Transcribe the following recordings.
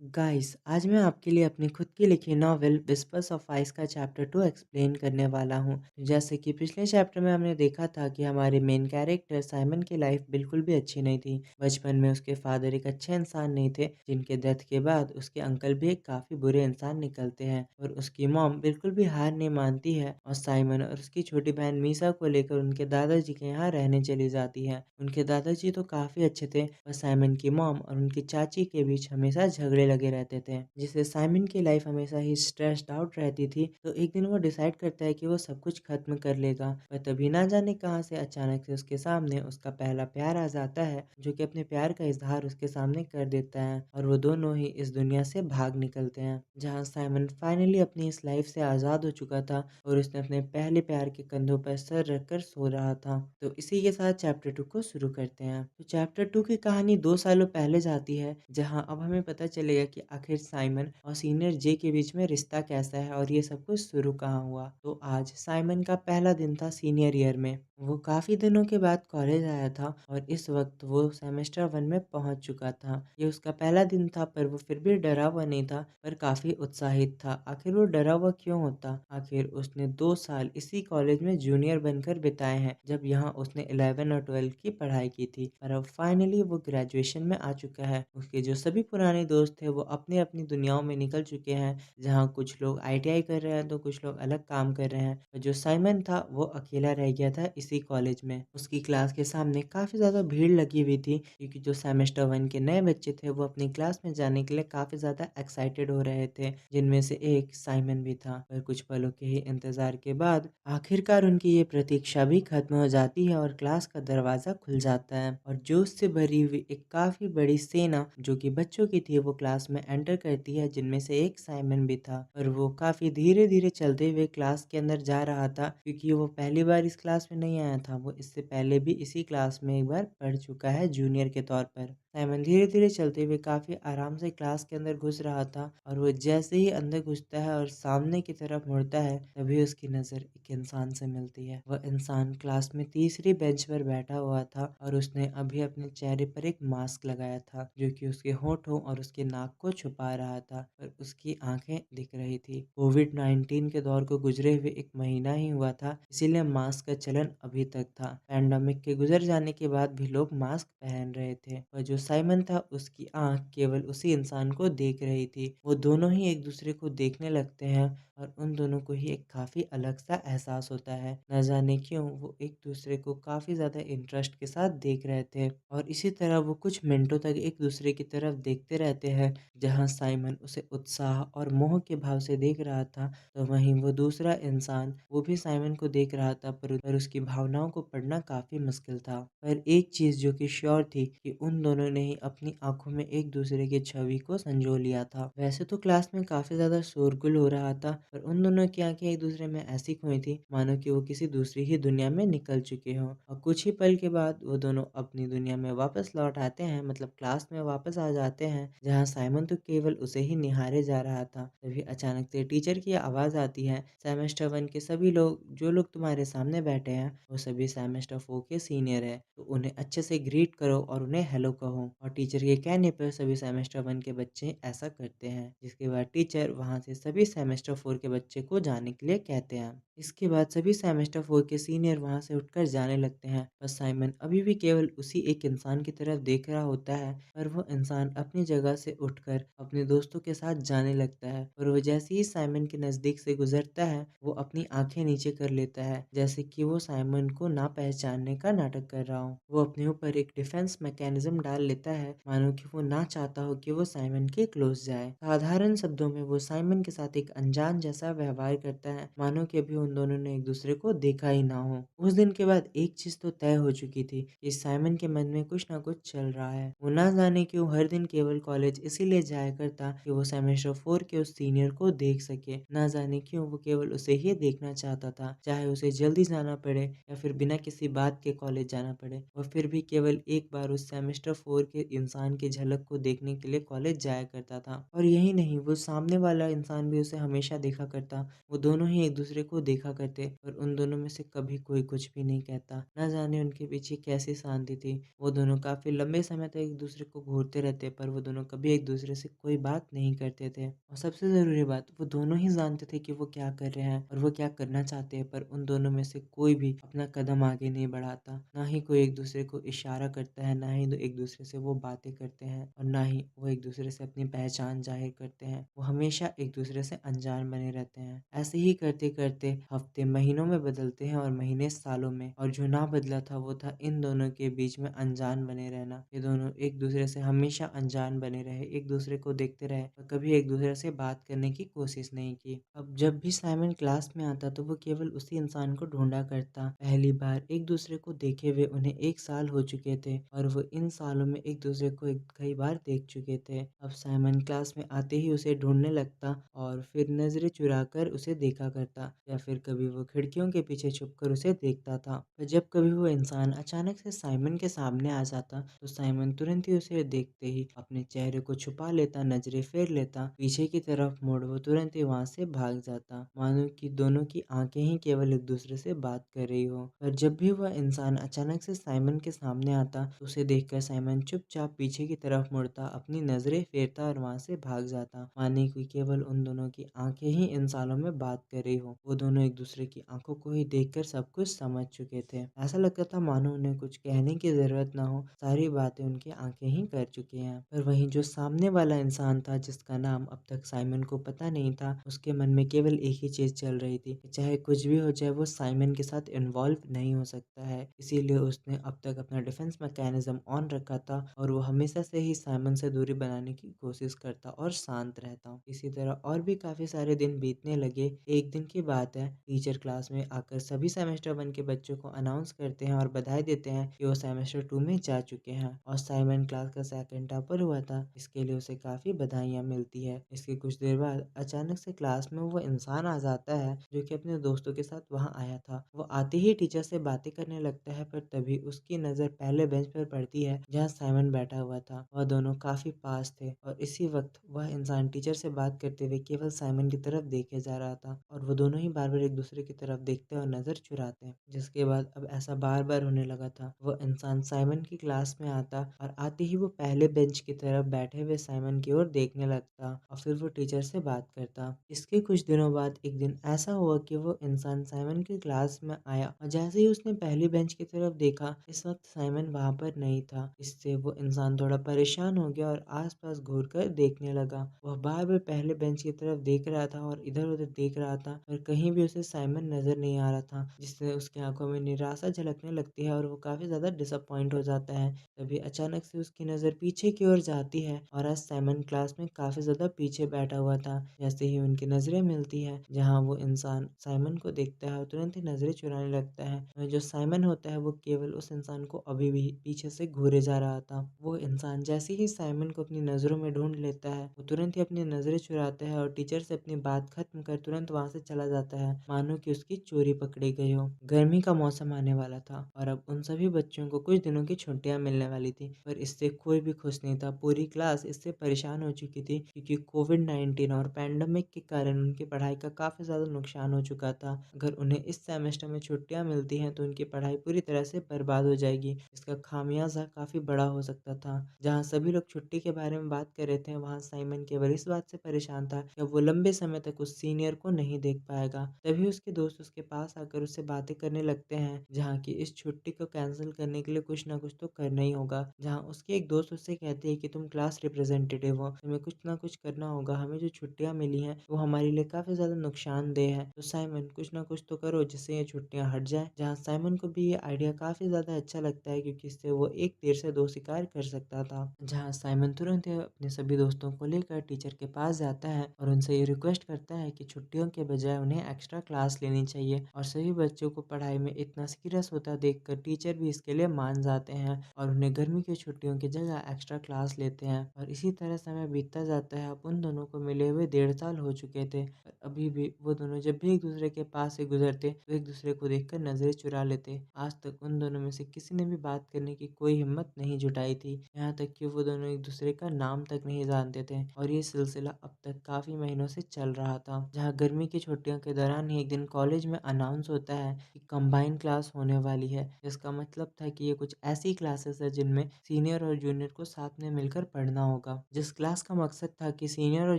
Guys आज मैं आपके लिए अपनी खुद की लिखी नॉवेल विस्पर्स ऑफ आइस का चैप्टर 2 एक्सप्लेन करने वाला हूँ। जैसे कि पिछले चैप्टर में हमने देखा था कि हमारे मेन कैरेक्टर साइमन की लाइफ बिल्कुल भी अच्छी नहीं थी। बचपन में उसके फादर एक अच्छे इंसान नहीं थे, जिनके डेथ के बाद उसके अंकल भी एक काफ़ी बुरे इंसान निकलते हैं और उसकी मॉम बिल्कुल भी हार नहीं मानती है और साइमन और उसकी छोटी बहन मीसा को लेकर उनके दादाजी के यहाँ रहने चली जाती है। उनके दादाजी तो काफ़ी अच्छे थे और साइमन की मॉम और उनकी चाची के बीच हमेशा झगड़े लगे रहते थे, जिससे साइमन की लाइफ हमेशा ही स्ट्रेस्ड आउट रहती थी। तो एक दिन वो डिसाइड करता है कि वो सब कुछ खत्म कर लेगा, पर तभी ना जाने कहां से अचानक से उसके सामने उसका पहला प्यार आ जाता है, जो कि अपने प्यार का इजहार उसके सामने कर देता है और वो दोनों ही इस दुनिया से भाग निकलते हैं। जहाँ साइमन फाइनली अपनी इस लाइफ से आज़ाद हो चुका था और उसने अपने पहले प्यार के कंधों पर सर रखकर सो रहा था। तो इसी के साथ चैप्टर 2 को शुरू करते हैं। तो चैप्टर 2 की कहानी 2 सालों पहले जाती है, जहां अब हमें पता चलेगा कि आखिर साइमन और सीनियर जे के बीच में रिश्ता कैसा है और ये सब कुछ शुरू कहाँ हुआ। तो आज साइमन का पहला दिन था सीनियर ईयर में। वो काफी दिनों के बाद कॉलेज आया था और इस वक्त वो सेमेस्टर 1 में पहुंच चुका था। ये उसका पहला दिन था, पर वो फिर भी डरा हुआ नहीं था, पर काफी उत्साहित था। आखिर वो डरा हुआ क्यों होता? आखिर उसने 2 साल इसी कॉलेज में जूनियर बनकर बिताए हैं, जब यहाँ उसने 11 और 12 की पढ़ाई की थी। पर अब फाइनली वो ग्रेजुएशन में आ चुका है। उसके जो सभी पुराने दोस्त थे वो अपनी अपनी दुनियाओं में निकल चुके हैं, जहाँ कुछ लोग आईटीआई कर रहे हैं तो कुछ लोग अलग काम कर रहे हैं। और जो साइमन था वो अकेला रह गया था इसी कॉलेज में। उसकी क्लास के सामने काफी ज्यादा भीड़ लगी हुई थी, क्योंकि जो सेमेस्टर 1 के नए बच्चे थे वो अपनी क्लास में जाने के लिए काफी ज्यादा एक्साइटेड हो रहे थे, जिनमें से एक साइमन भी था। पर कुछ पलों के ही इंतजार के बाद आखिरकार उनकी ये प्रतीक्षा भी खत्म हो जाती है और क्लास का दरवाजा खुल जाता है और जोश से भरी हुई एक काफी बड़ी सेना जो कि बच्चों की थी वो क्लास में एंटर करती है, जिनमें से एक साइमन भी था। और वो काफी धीरे धीरे चलते हुए क्लास के अंदर जा रहा था, क्योंकि वो पहली बार इस क्लास में नहीं आया था। वो इससे पहले भी इसी क्लास में एक बार पढ़ चुका है जूनियर के तौर पर। साइमन धीरे धीरे चलते हुए काफी आराम से क्लास के अंदर घुस रहा था और वो जैसे ही अंदर घुसता है और सामने की तरफ मुड़ता है, तभी उसकी नजर एक इंसान से मिलती है। वह इंसान क्लास में तीसरी बेंच पर बैठा हुआ था और उसने अभी अपने चेहरे पर एक मास्क लगाया था, जो कि उसके होठों और उसके नाक को छुपा रहा था, पर उसकी आंखें दिख रही थी। कोविड-19 के दौर को गुजरे हुए एक महीना ही हुआ था, इसीलिए मास्क का चलन अभी तक था। पैंडेमिक के गुजर जाने के बाद भी लोग मास्क पहन रहे थे और जो साइमन था उसकी आंख केवल उसी इंसान को देख रही थी। वो दोनों ही एक दूसरे को देखने लगते हैं और उन दोनों को ही एक काफी अलग सा एहसास होता है। न जाने क्यों वो एक दूसरे को काफी ज्यादा इंटरेस्ट के साथ देख रहे थे और इसी तरह वो कुछ मिनटों तक एक दूसरे की तरफ देखते रहते हैं। जहां साइमन उसे उत्साह और मोह के भाव से देख रहा था, तो वहीं वो दूसरा इंसान वो भी साइमन को देख रहा था, पर उसकी भावनाओं को पढ़ना काफी मुश्किल था। पर एक चीज जो कि श्योर थी कि उन दोनों ने ही अपनी आंखों में एक दूसरे की छवि को संजो लिया था। वैसे तो क्लास में काफी ज्यादा शोरगुल हो रहा था, पर उन दोनों की आंखें एक दूसरे में ऐसी खोई थी मानो कि वो किसी दूसरी ही दुनिया में निकल चुके हों। और कुछ ही पल के बाद वो दोनों अपनी दुनिया में वापस लौट आते हैं, मतलब क्लास में वापस आ जाते हैं, जहाँ साइमन तो केवल उसे ही निहारे जा रहा था। तभी अचानक से टीचर की आवाज आती है, सेमेस्टर 1 के सभी लोग, जो लोग तुम्हारे सामने बैठे हैं वो सभी सेमेस्टर 4 के सीनियर है, तो उन्हें अच्छे से ग्रीट करो और उन्हें हेलो कहो। और टीचर के कहने पर सभी सेमेस्टर 1 के बच्चे ऐसा करते हैं, जिसके बाद टीचर वहां से सभी सेमेस्टर 4 के बच्चे को जाने के लिए कहते हैं। इसके बाद सभी सेमेस्टर 4 के सीनियर वहां से उठकर जाने लगते हैं, पर साइमन अभी भी केवल उसी एक इंसान की तरफ देख रहा होता है। पर वो इंसान अपनी जगह से उठकर अपने दोस्तों के साथ जाने लगता है और वो जैसे ही साइमन के नजदीक से गुजरता है, वो अपनी आंखें नीचे कर लेता है, जैसे कि वो साइमन को ना पहचानने का नाटक कर रहा हो। वो अपने ऊपर एक डिफेंस मैकेनिज्म डाल लेता है, मानो कि वो ना चाहता हो कि वो साइमन के क्लोज जाए। साधारण शब्दों में वो साइमन के साथ एक अनजान जैसा व्यवहार करता है, मानो कि अभी उन दोनों ने एक दूसरे को देखा ही ना हो। उस दिन के बाद एक चीज तो तय हो चुकी थी कि साइमन के मन में कुछ ना कुछ चल रहा है। वो ना जाने क्यों हर दिन केवल कॉलेज इसीलिए जाया करता कि वो सेमेस्टर 4 के उस सीनियर को देख सके। ना जाने क्यों वो केवल उसे ही देखना चाहता था, चाहे उसे जल्दी जाना पड़े या फिर बिना किसी बात के कॉलेज जाना पड़े। और फिर भी केवल एक बार उस सेमेस्टर 4 के इंसान की झलक को देखने के लिए कॉलेज जाया करता था। और यही नहीं, वो सामने वाला इंसान भी उसे हमेशा देखा करता। वो दोनों ही एक दूसरे को देखा करते और उन दोनों में से कभी कोई कुछ भी नहीं कहता। ना जाने उनके पीछे कैसी शांति थी। वो दोनों काफ़ी लंबे समय तक एक दूसरे को घूरते रहते, पर वो दोनों कभी एक दूसरे से कोई बात नहीं करते थे। और सबसे ज़रूरी बात, वो दोनों ही जानते थे कि वो क्या कर रहे हैं और वो क्या करना चाहते हैं, पर उन दोनों में से कोई भी अपना कदम आगे नहीं बढ़ाता। ना ही कोई एक दूसरे को इशारा करता है, ना ही एक दूसरे से वो बातें करते हैं और ना ही वो एक दूसरे से अपनी पहचान ज़ाहिर करते हैं। वो हमेशा एक दूसरे से अनजान बने रहते हैं। ऐसे ही करते-करते हफ्ते महीनों में बदलते हैं और महीने सालों में, और जो ना बदला था वो था इन दोनों के बीच में अनजान बने रहना। ये दोनों एक दूसरे से हमेशा अनजान बने रहे, एक दूसरे को देखते रहे और कभी एक दूसरे से बात करने की कोशिश नहीं की। अब जब भी साइमन क्लास में आता तो वो केवल उसी इंसान को ढूंढा करता। पहली बार एक दूसरे को देखे हुए उन्हें 1 साल हो चुके थे और वो इन सालों में एक दूसरे को कई बार देख चुके थे। अब साइमन क्लास में आते ही उसे ढूंढने लगता और फिर नजरें चुराकर उसे देखा करता, या फिर कभी वो खिड़कियों के पीछे छुपकर उसे देखता था। पर जब कभी वो इंसान अचानक से साइमन के सामने आ जाता तो साइमन तुरंत ही उसे देखते ही अपने चेहरे को छुपा लेता, नजरें फेर लेता, पीछे की तरफ मुड़ वो तुरंत ही वहां से भाग जाता, मानो कि दोनों की आंखें ही केवल एक दूसरे से बात कर रही हो। पर जब भी वह इंसान अचानक से साइमन के सामने आता तो उसे देखकर साइमन चुपचाप पीछे की तरफ मुड़ता, अपनी नजरें फेरता और वहां से भाग जाता, माने कि केवल उन दोनों की आंखें ही इन सालों में बात कर रही हो। वो दोनों एक दूसरे की आंखों को ही देखकर सब कुछ समझ चुके थे। ऐसा लगता था मानो उन्हें कुछ कहने की जरूरत ना हो, सारी बातें उनकी आंखें ही कर चुकी हैं। पर वहीं जो सामने वाला इंसान था, जिसका नाम अब तक साइमन को पता नहीं था, उसके मन में केवल एक ही चीज चल रही थी कि चाहे कुछ भी हो जाए वो साइमन के साथ इन्वॉल्व नहीं हो सकता है। इसीलिए उसने अब तक अपना डिफेंस मैकेनिज्म ऑन रखा था और वो हमेशा से ही साइमन से दूरी बनाने की कोशिश करता और शांत रहता। इसी तरह और भी काफी सारे दिन बीतने लगे। एक दिन की बात है, टीचर क्लास में आकर सभी सेमेस्टर 1 के बच्चों को अनाउंस करते हैं और बधाई देते हैं कि वो सेमेस्टर 2 में जा चुके हैं और साइमन क्लास का सेकंड टॉपर हुआ था। इसके लिए उसे काफी बधाइयां मिलती है। इसके कुछ देर बाद अचानक से क्लास में वो इंसान आ जाता है जो कि अपने दोस्तों के साथ वहां आया था। वो आते ही टीचर से बातें करने लगता है, पर तभी उसकी नजर पहले बेंच पर पड़ती है जहाँ साइमन बैठा हुआ था। वह दोनों काफी पास थे और इसी वक्त वह इंसान टीचर से बात करते हुए केवल साइमन की तरफ देखे जा रहा था और वो दोनों ही बार बार एक दूसरे की तरफ देखते और नजर चुराते। जिसके बाद अब ऐसा बार बार होने लगा था। वो इंसान साइमन की क्लास में आता और आते ही वो पहले बेंच की तरफ बैठे हुए साइमन की ओर देखने लगता और फिर वो टीचर से बात करता। इसके कुछ दिनों बाद एक दिन ऐसा हुआ कि वो इंसान साइमन की क्लास में आया और जैसे ही उसने पहली बेंच की तरफ देखा, इस वक्त साइमन वहां पर नहीं था। इससे वो इंसान थोड़ा परेशान हो गया और आसपास घूरकर देखने लगा। वह बार बार पहले बेंच की तरफ देख रहा था और इधर उधर देख रहा था, पर कहीं भी उसे साइमन नजर नहीं आ रहा था, जिससे उसकी आंखों में निराशा झलकने लगती है और वो काफी ज्यादा डिसअपॉइंट हो जाता है। तभी अचानक से उसकी नजर पीछे की ओर जाती है और आज साइमन क्लास में काफी ज्यादा पीछे बैठा हुआ था। जैसे ही उनकी नजरें मिलती है, जहाँ वो इंसान साइमन को देखता है और तुरंत ही नजरें चुराने लगता है। वहीं जो साइमन होता है वो केवल उस इंसान को अभी भी पीछे से घूरे जा रहा था। वो इंसान जैसे ही साइमन को अपनी नजरों में ढूंढ लेता है, वो तुरंत ही अपनी नजरें चुराता है और टीचर से अपनी बात खत्म कर तुरंत वहां से चला जाता है, मानो कि उसकी चोरी पकड़ी गई हो। गर्मी का मौसम आने वाला था और अब उन सभी बच्चों को कुछ दिनों की छुट्टियां मिलने वाली थी, पर इससे कोई भी खुश नहीं था। पूरी क्लास इससे परेशान हो चुकी थी क्योंकि कोविड-19 और पैंडेमिक के कारण उनकी पढ़ाई का काफी ज्यादा नुकसान हो चुका था। अगर उन्हें इस सेमेस्टर में छुट्टियां मिलती हैं तो उनकी पढ़ाई पूरी तरह से बर्बाद हो जाएगी। इसका खामियाजा काफी बड़ा हो सकता था। जहाँ सभी लोग छुट्टी के बारे में बात कर रहे थे, वहाँ साइमन केवल इस बात से परेशान था कि अब वो लंबे समय तक उस सीनियर को नहीं देख पाएगा। तभी उसके दोस्त उसके पास आकर उससे बातें करने लगते हैं, जहाँ की इस छुट्टी को कैंसिल करने के लिए कुछ ना कुछ तो करना ही होगा। जहाँ उसके एक दोस्त उससे कहते हैं कि तुम क्लास रिप्रेजेंटेटिव हो, तुम्हें कुछ ना कुछ करना होगा, हमें जो छुट्टियां मिली हैं वो हमारे लिए काफी ज्यादा नुकसानदेह है, तो साइमन कुछ ना कुछ तो करो जिससे ये छुट्टियां हट जाए। जहाँ साइमन को भी ये आइडिया काफी ज्यादा अच्छा लगता है क्योंकि इससे वो एक तीर से दो शिकार कर सकता था। जहाँ साइमन तुरंत ही अपने सभी दोस्तों को लेकर टीचर के पास जाता है और उनसे ये रिक्वेस्ट करता है कि छुट्टियों के बजाय उन्हें एक्स्ट्रा क्लास लेनी चाहिए, और सभी बच्चों को पढ़ाई में इतना सीरियस होता देखकर टीचर भी इसके लिए मान जाते हैं और उन्हें गर्मी की छुट्टियों की जगह एक्स्ट्रा क्लास लेते हैं। और इसी तरह समय बीतता जाता है। अब उन दोनों को मिले हुए 1.5 साल हो चुके थे, पर अभी भी वो दोनों जब भी एक दूसरे के पास से गुजरते तो एक दूसरे को देखकर नजरें चुरा लेते। आज तक उन दोनों में से किसी ने भी बात करने की कोई हिम्मत नहीं जुटाई थी, यहाँ तक कि वो दोनों एक दूसरे का नाम तक नहीं जानते थे, और ये सिलसिला अब तक काफी महीनों से चल रहा था, जहाँ गर्मी की छुट्टियों के दौरान ही एक दिन कॉलेज में अनाउंस होता है कि कंबाइंड क्लास होने वाली है। जिसका मतलब था कि ये कुछ ऐसी क्लासेस है जिनमें सीनियर और जूनियर को साथ में मिलकर पढ़ना होगा। जिस क्लास का मकसद था कि सीनियर और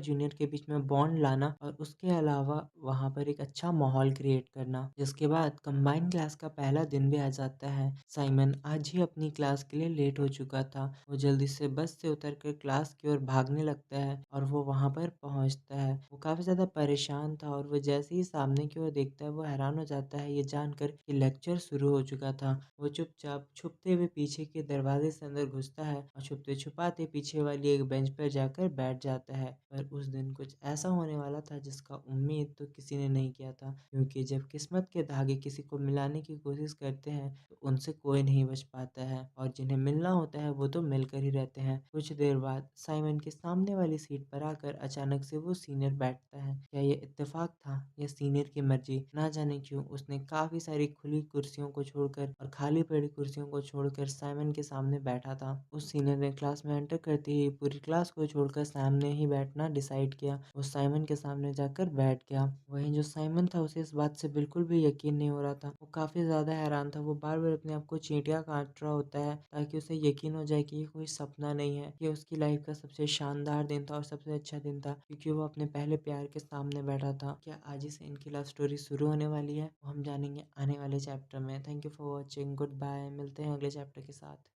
जूनियर के बीच में बॉन्ड लाना और उसके अलावा वहाँ पर एक अच्छा माहौल क्रिएट करना। जिसके बाद कंबाइंड क्लास का पहला दिन भी आ जाता है। साइमन आज ही अपनी क्लास के लिए लेट हो चुका था। वो जल्दी से बस से उतर कर क्लास की ओर भागने लगता है और वो वहाँ पर पहुँचता है। वो काफ़ी ज़्यादा परेशान था और वो जैसे ही सामने की ओर देखता है वो हैरान हो जाता है ये जानकर कि लेक्चर शुरू हो चुका था। वो चुपचाप छुपते हुए पीछे के दरवाजे से अंदर घुसता है और छुपते छुपाते पीछे वाली एक बेंच पर जाकर बैठ जाता है। पर उस दिन कुछ ऐसा होने वाला था जिसका उम्मीद तो किसी ने नहीं किया था, क्योंकि जब किस्मत के धागे किसी को मिलाने की कोशिश करते हैं तो उनसे कोई नहीं बच पाता है और जिन्हें मिलना होता है वो तो मिलकर ही रहते हैं। कुछ देर बाद साइमन के सामने वाली सीट पर आकर अचानक से वो सीनियर बैठता है। क्या ये इत्तेफाक था या सीनियर की मर्जी? ना जाने क्यों उसने काफी सारी खुली कुर्सियों को छोड़कर और खाली पड़ी कुर्सियों को छोड़कर साइमन के सामने बैठा था। उस सीनियर ने क्लास में एंटर करते ही पूरी क्लास को छोड़कर सामने ही बैठना डिसाइड किया। वो साइमन के सामने जाकर बैठ गया। वहीं जो साइमन था उसे इस बात से बिल्कुल भी यकीन नहीं हो रहा था। वो काफी ज्यादा हैरान था। वो बार बार अपने आप को चींटियां काट रहा होता है ताकि उसे यकीन हो जाए कि ये कोई सपना नहीं है। ये उसकी लाइफ का सबसे शानदार दिन था और सबसे अच्छा दिन था, क्योंकि वो अपने पहले प्यार के सामने बैठा था। क्या आज ही से इनकी लव स्टोरी शुरू होने वाली है? वो हम जानेंगे आने वाले चैप्टर में। Thank you for watching. Goodbye. मिलते हैं अगले चैप्टर के साथ।